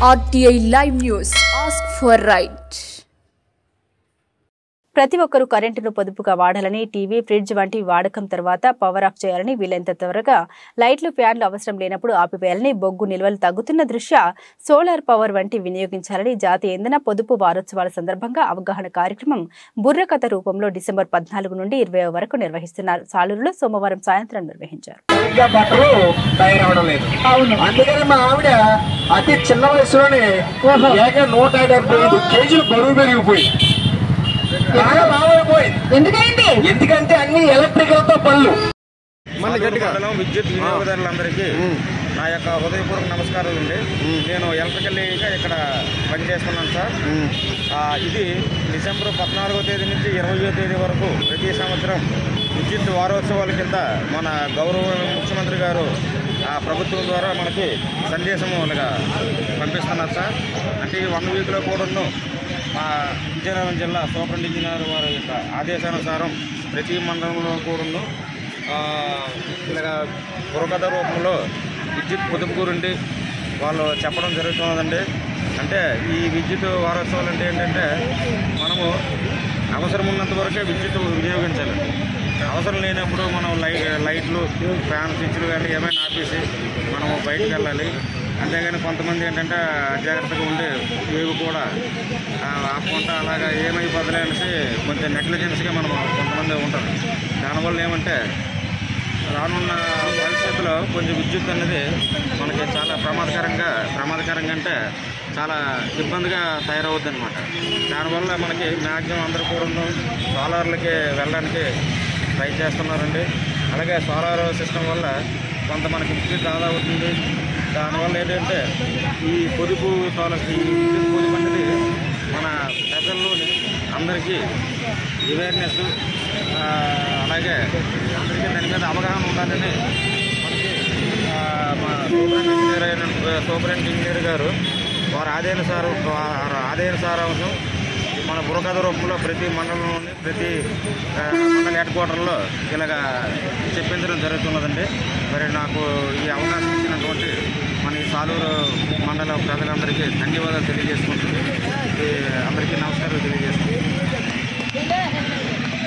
RTI Live News. Ask for right. ప్రతి ఒక్కరూ కరెంటును పొదుపుగా వాడాలని, టీవీ, ఫ్రిడ్జ్ వంటి వాడకం తర్వాత పవర్ ఆఫ్ చేయాలని, వీలైనంత త్వరగా లైట్లు, ఫ్యాన్లు అవసరం లేనప్పుడు ఆపివేయాలని, బొగ్గు నిల్వలు తగ్గుతున్న దృష్ట్యా సోలార్ పవర్ వంటి వినియోగించాలని జాతీయ ఇంధన పొదుపు వారోత్సవాల సందర్భంగా అవగాహన కార్యక్రమం బుర్రకథ రూపంలో డిసెంబర్ 14 నుండి 20 వరకు నిర్వహిస్తున్నారు. సాలూరులో సోమవారం సాయంత్రం నిర్వహించారు. అతి చిన్న వయసులోనే 175 కేజీలు బరువు పెరిగిపోయింది. ఎందుకంటే అన్ని ఎలక్ట్రికల్ తో పనులు. విద్యుత్ వినియోగదారులందరికీ నా యొక్క హృదయపూర్వక నమస్కారాలు అండి. నేను ఎలక్ట్రికల్గా ఇక్కడ పనిచేస్తున్నాను సార్. ఇది డిసెంబర్ 14వ తేదీ నుంచి 20వ తేదీ వరకు ప్రతి సంవత్సరం విద్యుత్ వారోత్సవాల కింద మన గౌరవ ముఖ్యమంత్రి గారు ప్రభుత్వం ద్వారా మనకి సందేశం పంపిస్తున్నారు సార్. అంటే 1 వీక్లో కూడాను మా విజయనగరం జిల్లా సూపరింట్ ఇంజనీర్ వారి యొక్క ఆదేశానుసారం ప్రతి మండలంలో కూడాను ఇలాగ బుర్రకథ రూపంలో విద్యుత్ పొదుపు గురించి వాళ్ళు చెప్పడం జరుగుతున్నదండి. అంటే ఈ విద్యుత్ వారోత్సవాలు అంటే ఏంటంటే మనము అవసరం ఉన్నంత వరకే విద్యుత్ వినియోగించాలండి. అవసరం లేనప్పుడు మనం లైట్లు, ఫ్యాన్ స్విచ్లు కానీ ఏమైనా ఆపేసి మనం బయటకు వెళ్ళాలి. అంతేగాని కొంతమంది ఏంటంటే అజాగ్రత్తగా ఉండి ఇవి కూడా ఆపకుండా అలాగా ఏమైపోతుంది అనేసి కొంచెం నెగ్లిజెన్స్గా మనం కొంతమంది ఉంటారు. దానివల్ల ఏమంటే రానున్న భవిష్యత్తులో కొంచెం విద్యుత్ అనేది మనకి చాలా ప్రమాదకరంగా అంటే చాలా ఇబ్బందిగా తయారవుద్ది అనమాట. దానివల్ల మనకి మ్యాక్సిమం అందరూ కూడా సోలార్లకి వెళ్ళడానికి ట్రై చేస్తున్నారండి. అలాగే సోలార్ సిస్టమ్ వల్ల కొంత మనకి విద్యుత్ ఆదా అవుతుంది. దానివల్ల ఏంటంటే ఈ పొదుపు విద్యుత్ పొదుపు అనేది మన ప్రజల్లోని అందరికీ అవేర్నెస్, అలాగే అందరికీ దాని మీద అవగాహన ఉండాలని మనకి మా సూపరింట్ ఇంజనీర్ గారు వారి ఆదేశానుసారం మన బుర్రకథ రూపంలో ప్రతి మండలంలోని ప్రతి మండల హెడ్ క్వార్టర్లో ఇలాగా చెప్పించడం జరుగుతున్నదండి. మరి నాకు ఈ అవకాశం ఇచ్చినటువంటి మన ఈ సాలూరు మండల ప్రజలందరికీ ధన్యవాదాలు తెలియజేసుకుంటుంది. అందరికీ నమస్కారాలు తెలియజేస్తుంది.